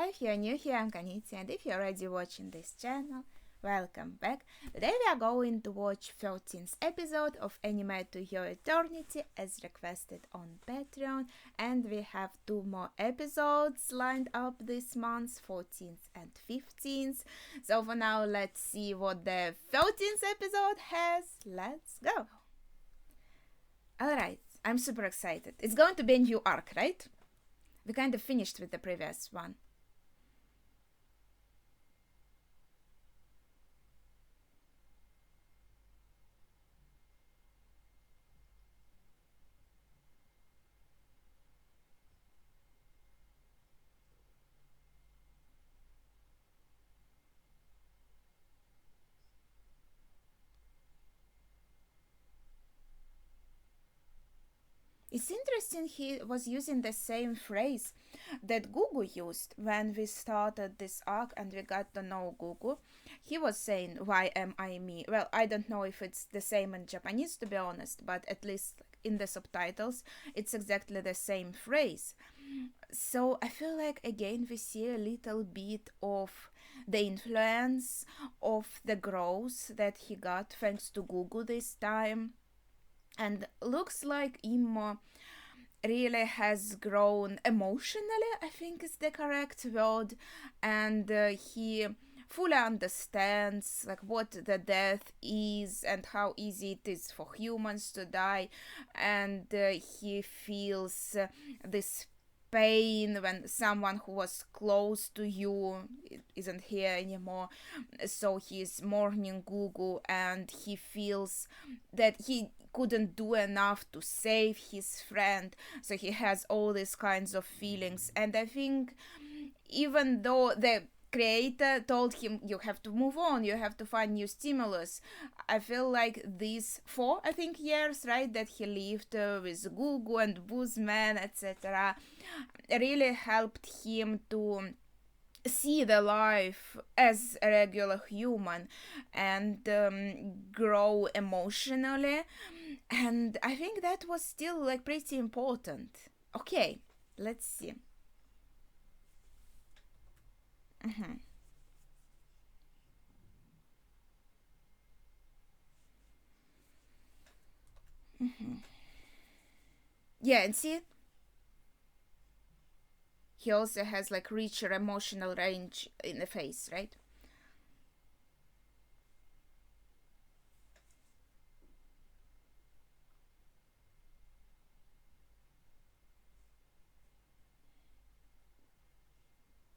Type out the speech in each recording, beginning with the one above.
If you're new here, I'm Kaniti, and if you're already watching this channel, welcome back. Today we are going to watch 13th episode of Anime to Your Eternity as requested on Patreon, and we have two more episodes lined up this month, 14th and 15th. So for now, let's see what the 13th episode has. Let's go. Alright, I'm super excited. It's going to be a new arc, right? We kind of finished with the previous one. It's interesting he was using the same phrase that Gugu used when we started this arc and we got to know Gugu. He was saying, "Why am I me?" Well, I don't know if it's the same in Japanese, to be honest, but at least in the subtitles, it's exactly the same phrase. So I feel like again we see a little bit of the influence of the growth that he got thanks to Gugu this time. And looks like Immo really has grown emotionally, I think is the correct word, and he fully understands like what the death is and how easy it is for humans to die, and he feels this pain when someone who was close to you isn't here anymore. So he's mourning Gugu, and he feels that he couldn't do enough to save his friend, so he has all these kinds of feelings. And I think even though the creator told him you have to move on, you have to find new stimulus, I feel like these 4, I think, years, right, that he lived with Gugu and Boozman, etc., really helped him to see the life as a regular human and grow emotionally. And I think that was still like pretty important. Okay, let's see. Mm-hmm. Mm-hmm. Yeah, and see, he also has like richer emotional range in the face, right?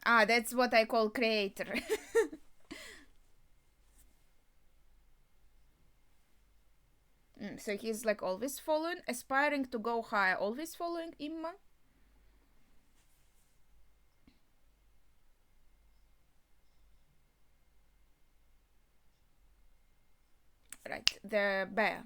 Ah, that's what I call creator. So he's like always following, aspiring to go higher, always following Imma. Right, the bear.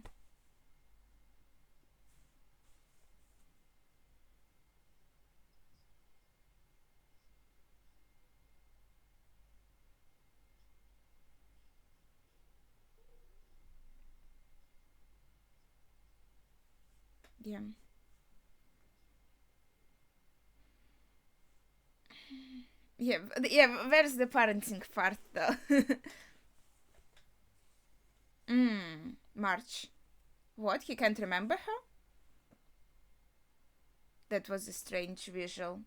Yeah. Yeah, yeah, where's the parenting part though? March. What? He can't remember her? That was a strange visual.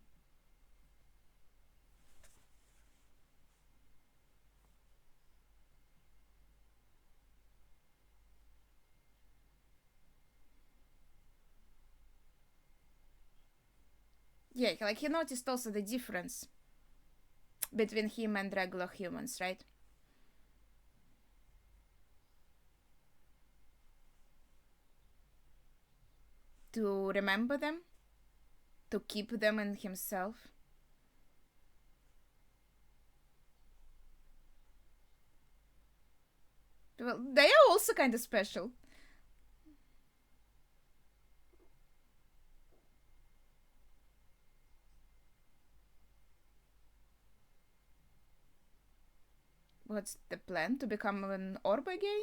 Yeah, like he noticed also the difference between him and regular humans, right? To remember them, to keep them in himself. Well, they are also kind of special. What's the plan? To become an orb again?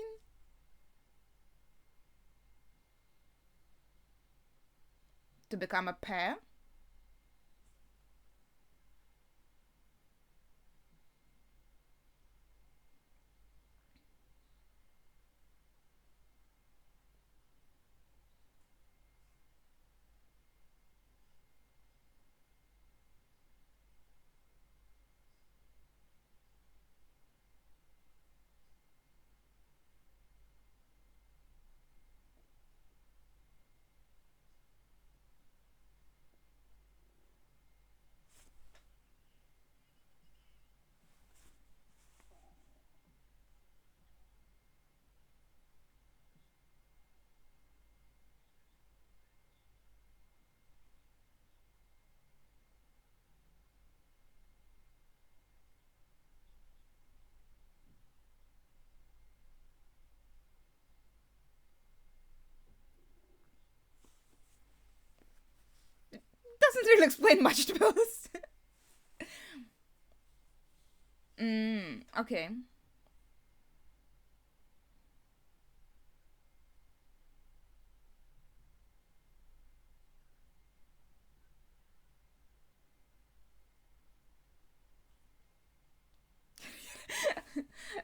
To become a pair? really explain much to be honest. Okay.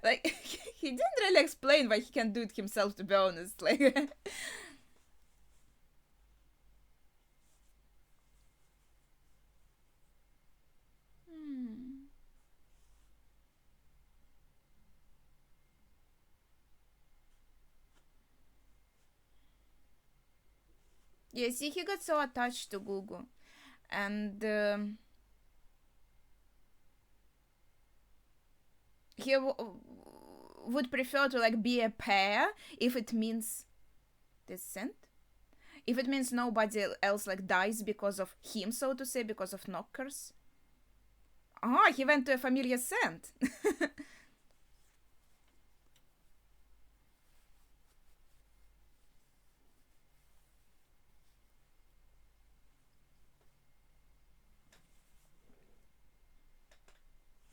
Like he didn't really explain why he can do it himself, to be honest. Like hmm. Yeah, see, he got so attached to Gugu, and he would prefer to like be a pair if it means descent. If it means nobody else like dies because of him, so to say, because of knockers. Ah, he went to a familiar scent.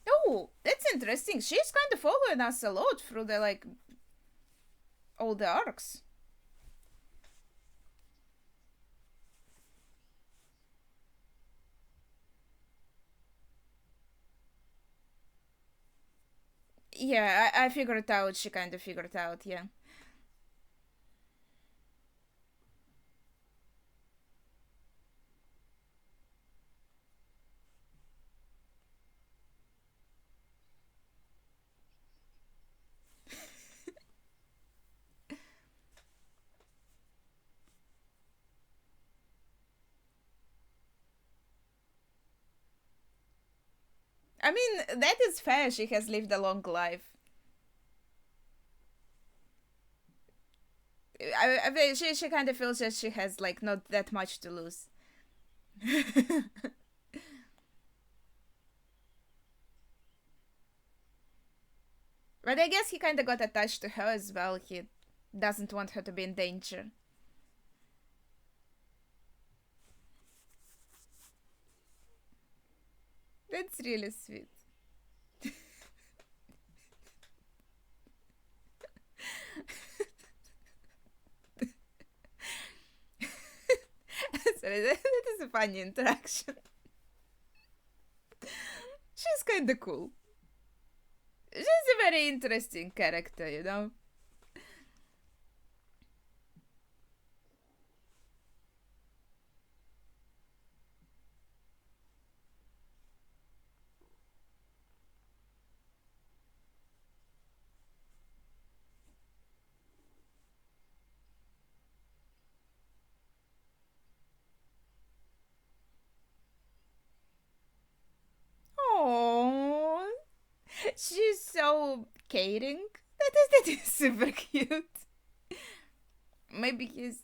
Oh, that's interesting. She's kind of following us a lot through the like all the arcs. Yeah, I figured it out. She kind of figured it out. Yeah. I mean, that is fair. She has lived a long life. I mean, she kind of feels that she has like not that much to lose. But I guess he kind of got attached to her as well. He doesn't want her to be in danger. That's really sweet. Sorry, that is a funny interaction. She's kind of cool. She's a very interesting character, you know? Oh, she's so caring. That is super cute. Maybe he's,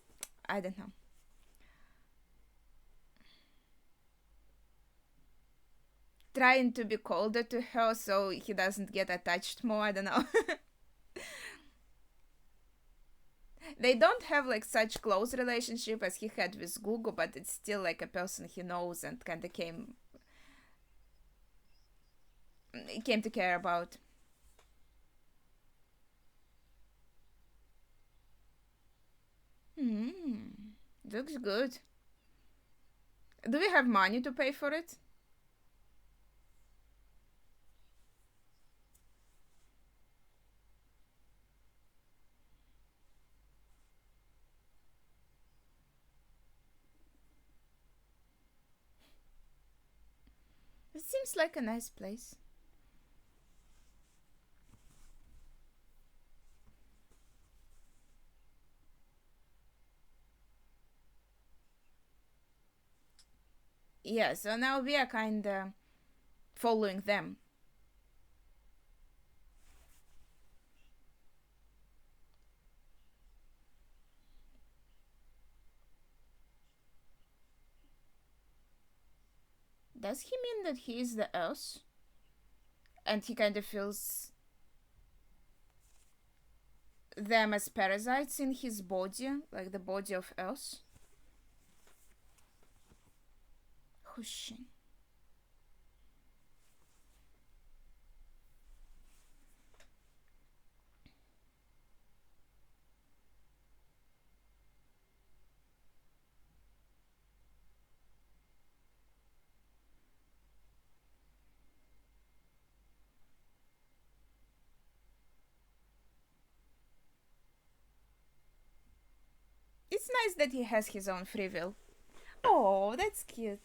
I don't know, trying to be colder to her so he doesn't get attached more. I don't know. They don't have like such close relationship as he had with Gugu, but it's still like a person he knows and kind of came to care about. Hmm, looks good. Do we have money to pay for it? It seems like a nice place. Yeah, so now we are kinda following them. Does he mean that he is the Earth? And he kind of feels them as parasites in his body, like the body of Earth? Who's she? It's nice that he has his own free will. Oh, that's cute.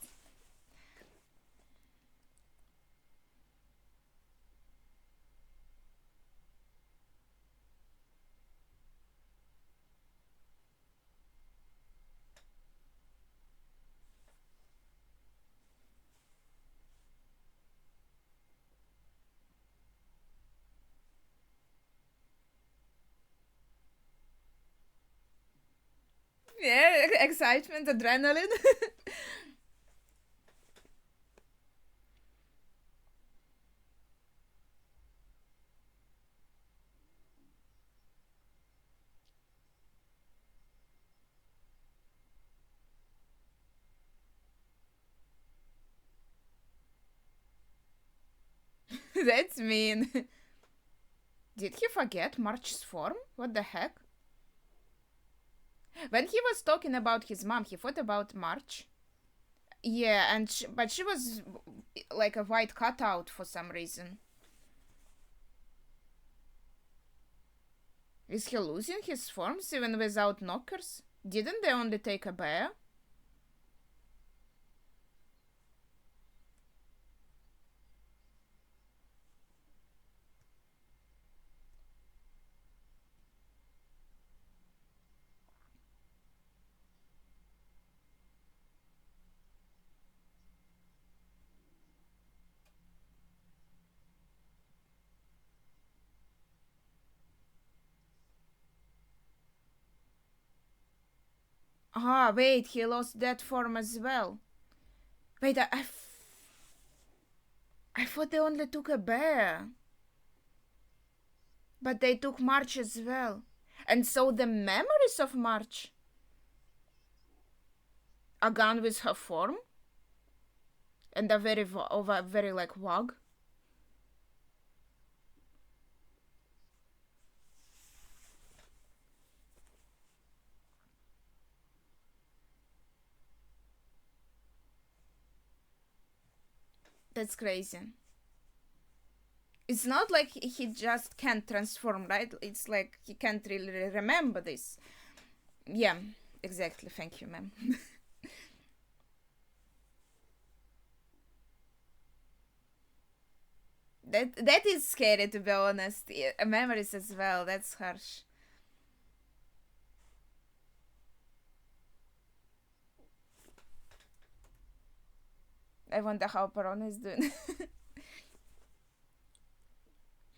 Yeah, excitement, adrenaline. That's mean. Did he forget March's form? What the heck? When he was talking about his mom, he thought about March. Yeah, but she was like a white cutout for some reason. Is he losing his forms even without knockers? Didn't they only take a bear? Ah, wait, he lost that form as well. Wait, I thought they only took a bear. But they took March as well. And so the memories of March are gone with her form? And a very like wog? That's crazy. It's not like he just can't transform, right? It's like he can't really remember this. Yeah, exactly. Thank you, ma'am. That is scary, to be honest. Yeah, memories as well. That's harsh. I wonder how Peron is doing.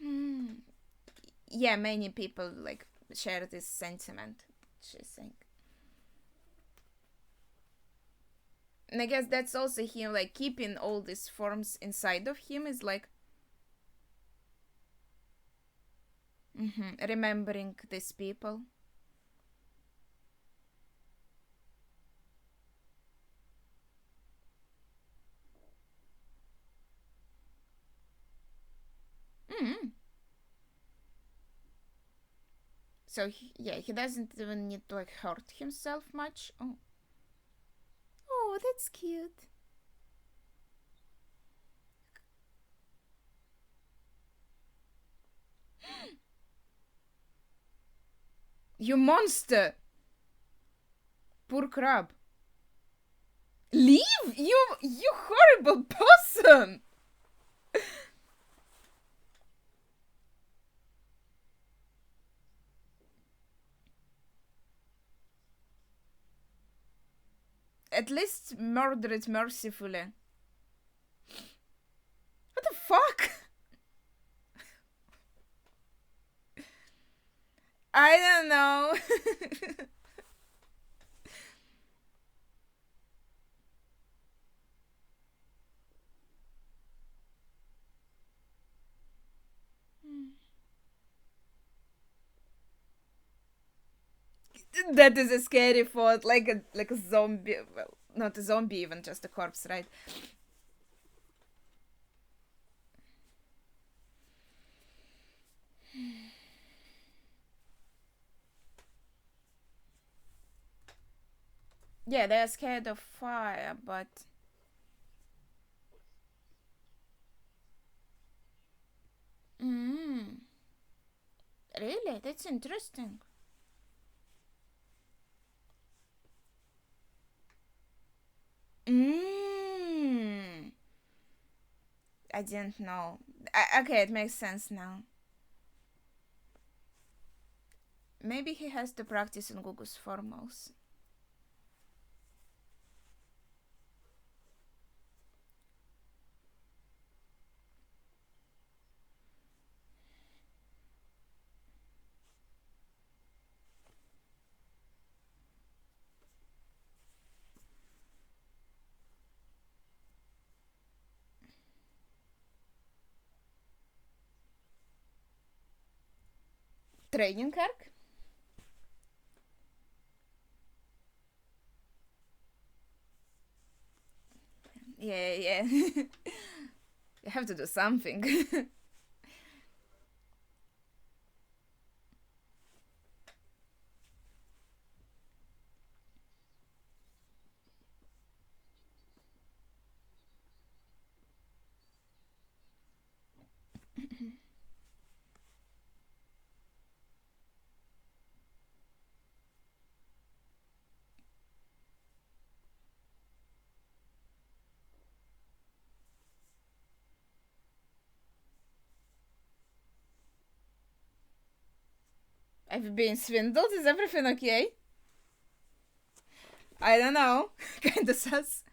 Hmm. Yeah, many people like share this sentiment. She's saying. And I guess that's also him, like keeping all these forms inside of him is like remembering these people. Mm-hmm. So yeah, he doesn't even need to like hurt himself much. Oh, oh, that's cute. You monster! Poor crab. Leave! You horrible person! At least murder it mercifully. What the fuck? I don't know. That is a scary thought, like a zombie. Well, Not a zombie, even just a corpse, right? Yeah, they're scared of fire, but mm, really, that's interesting. Mm, I didn't know. Okay, it makes sense now. Maybe he has to practice in Gugu's formals. Training arc? Yeah, yeah. You have to do something. I've been swindled. Is everything okay? I don't know. Kinda sus.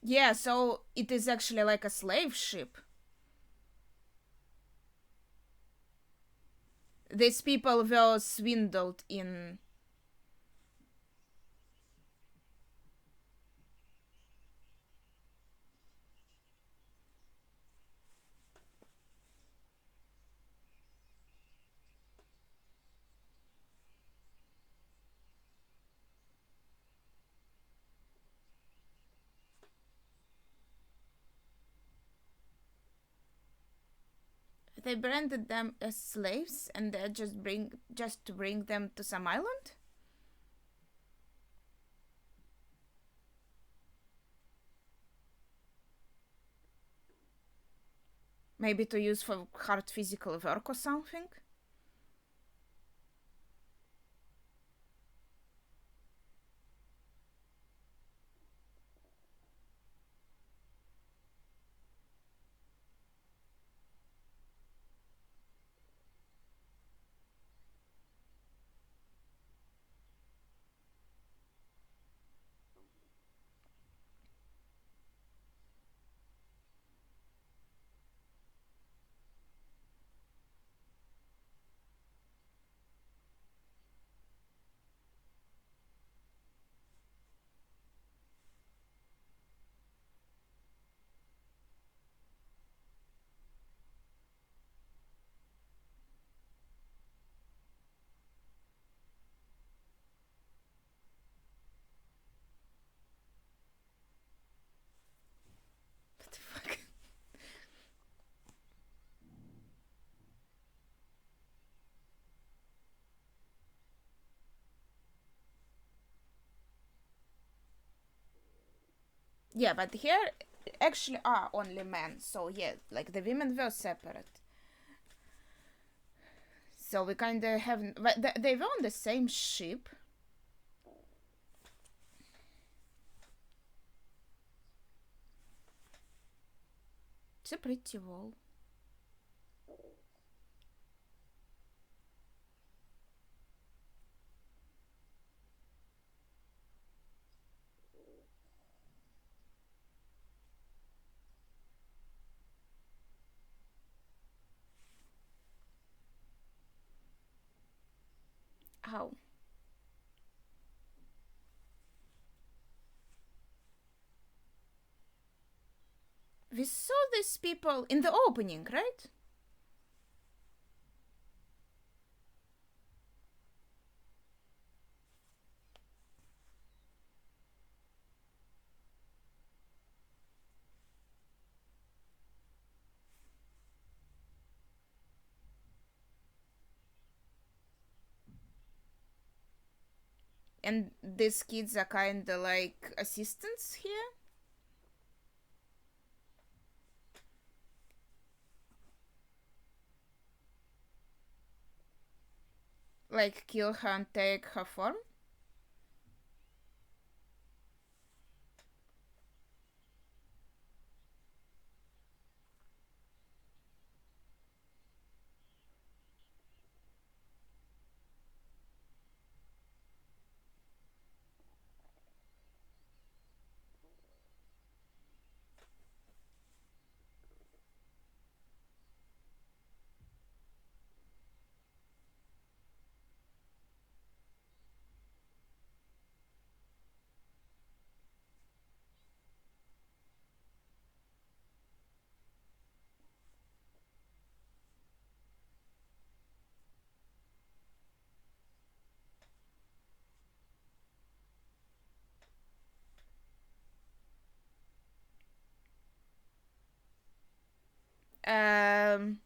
Yeah, so it is actually like a slave ship. These people were swindled in. They branded them as slaves and they just to bring them to some island? Maybe to use for hard physical work or something? What the fuck? Yeah, but here actually are only men, so yeah, like the women were separate. So we kind of have. But they were on the same ship. It's a pretty wall. How? We saw these people in the opening, right? And these kids are kind of like assistants here. Like kill her and take her form. Um,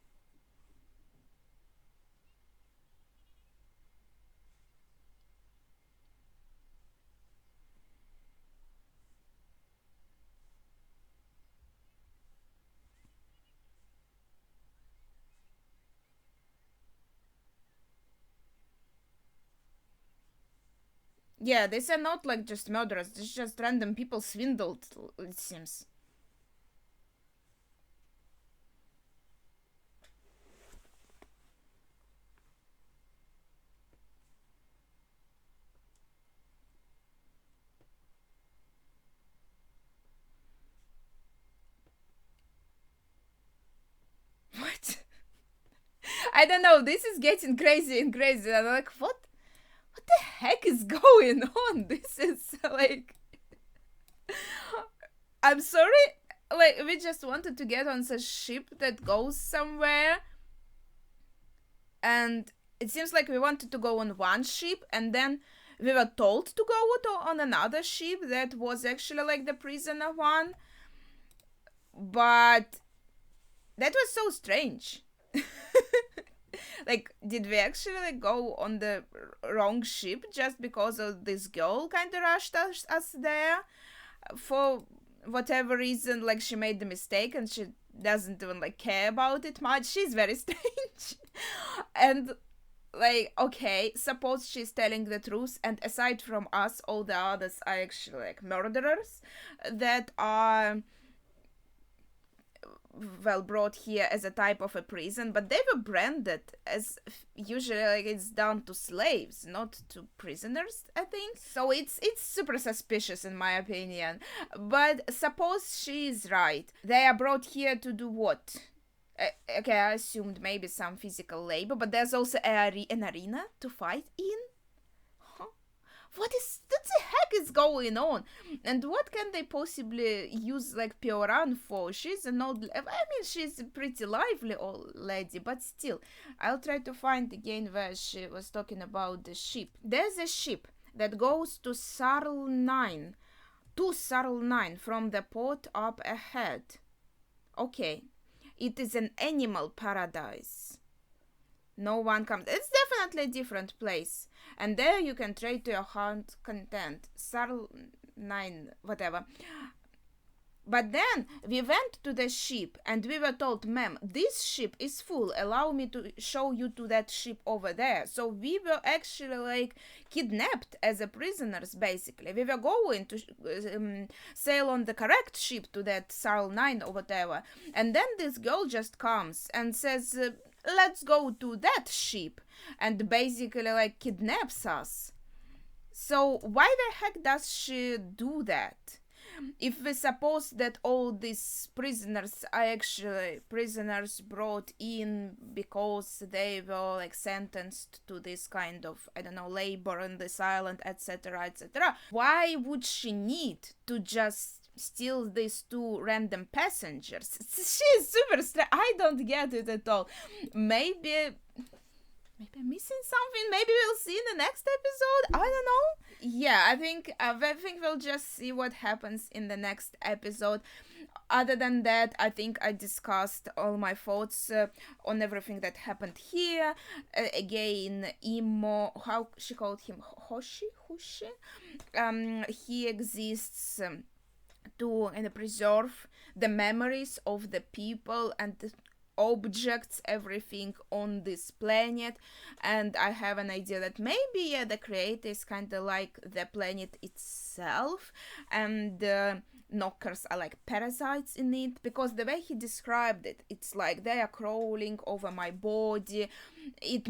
yeah, these are not like just murderers. This is just random people swindled, it seems. What? I don't know. This is getting crazy and crazy. I'm like, what the heck is going on? This is like, I'm sorry. Like, we just wanted to get on a ship that goes somewhere, and it seems like we wanted to go on one ship, and then we were told to go on another ship that was actually like the prisoner one. But that was so strange. Like, did we actually like go on the wrong ship just because of this girl kind of rushed us there for whatever reason? Like, she made the mistake and she doesn't even like care about it much. She's very strange. And like, okay, suppose she's telling the truth, and aside from us, all the others are actually like murderers that are well brought here as a type of a prison, but they were branded as usually like it's done to slaves, not to prisoners, I think. So it's super suspicious in my opinion. But suppose she is right. They are brought here to do what? Okay, I assumed maybe some physical labor, but there's also an arena to fight in. What the heck is going on? And what can they possibly use like Pioran for? She's an old, I mean, she's a pretty lively old lady, but still, I'll try to find again where she was talking about the ship. There's a ship that goes to Sarl 9, from the port up ahead. Okay, it is an animal paradise. No one comes. It's definitely a different place. And there you can trade to your heart content. Sarl 9, whatever. But then we went to the ship and we were told, ma'am, this ship is full. Allow me to show you to that ship over there. So we were actually like kidnapped as a prisoners, basically. We were going to sail on the correct ship to that Sarl 9 or whatever. And then this girl just comes and says, let's go to that ship, and basically like kidnaps us. So why the heck does she do that? if we suppose that all these prisoners are actually prisoners brought in because they were like sentenced to this kind of, I don't know, labor on this island, etc., etc., why would she need to just steal these two random passengers? She's super I don't get it at all. Maybe I'm missing something. Maybe we'll see in the next episode. I don't know. Yeah, I think we'll just see what happens in the next episode. Other than that, I think I discussed all my thoughts on everything that happened here. Again, Imo, how she called him, Hoshi. He exists to preserve the memories of the people and the objects, everything on this planet. And I have an idea that maybe the creator is kind of like the planet itself, and knockers are like parasites in it, because the way he described it, it's like they are crawling over my body. It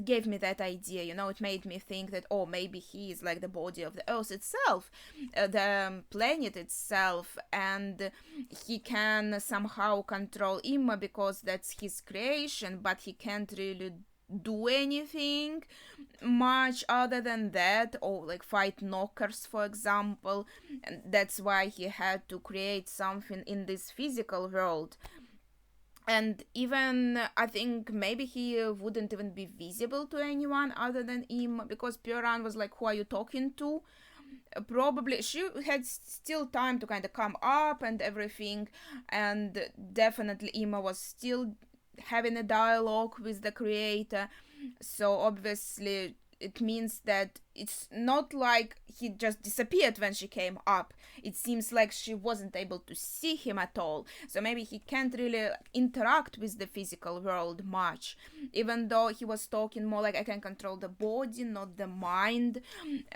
gave me that idea, it made me think that, oh, maybe he is like the body of the earth itself, the planet itself, and he can somehow control Imma because that's his creation, but he can't really do anything much other than that, or like fight knockers, for example. And that's why he had to create something in this physical world. And even I think maybe he wouldn't even be visible to anyone other than him, because Pioran was like, who are you talking to? Probably she had still time to kind of come up and everything, and definitely Imma was still having a dialogue with the creator. So obviously it means that it's not like he just disappeared when she came up. It seems like she wasn't able to see him at all. So maybe he can't really interact with the physical world much, even though he was talking more like, I can control the body, not the mind.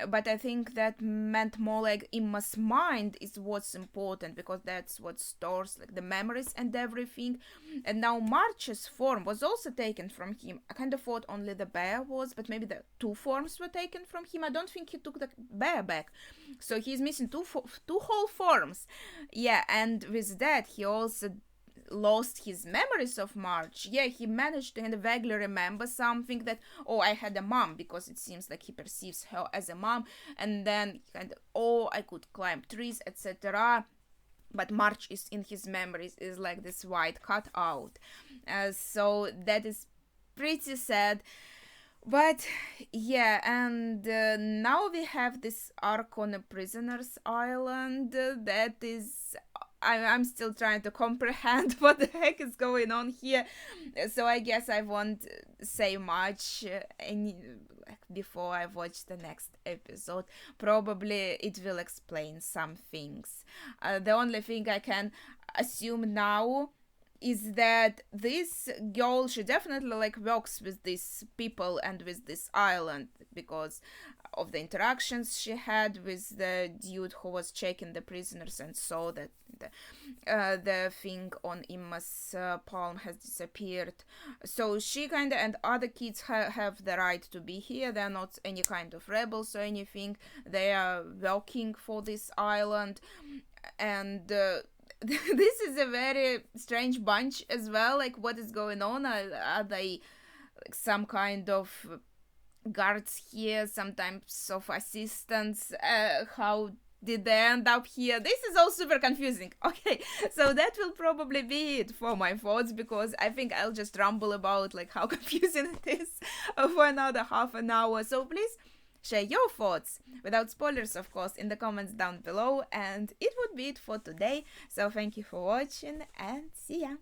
But I think that meant more like Imma's mind is what's important, because that's what stores like the memories and everything. And now March's form was also taken from him. I kind of thought only the bear was, but maybe the two forms were taken from him. I don't think he took the bear back, so he's missing two whole forms. Yeah, and with that he also lost his memories of March. Yeah, he managed to kind of vaguely remember something that, oh, I had a mom, because it seems like he perceives her as a mom, and then kind of, oh, I could climb trees, etc. But March is in his memories is like this white cutout. So that is pretty sad. But yeah, and now we have this arc on a prisoner's island that is, I'm still trying to comprehend what the heck is going on here. So I guess I won't say much before I watch the next episode. Probably it will explain some things. The only thing I can assume now is that this girl, she definitely like works with these people and with this island, because of the interactions she had with the dude who was checking the prisoners and saw that the thing on Imma's palm has disappeared. So she kind of, and other kids have the right to be here. They're not any kind of rebels or anything. They are working for this island, and this is a very strange bunch as well. Like, what is going on? Are they like some kind of guards here, some types of assistants? How did they end up here? This is all super confusing. Okay, so that will probably be it for my thoughts, because I think I'll just ramble about like how confusing it is for another half an hour. So please share your thoughts, without spoilers of course, in the comments down below. And it would be it for today. So thank you for watching, and see ya.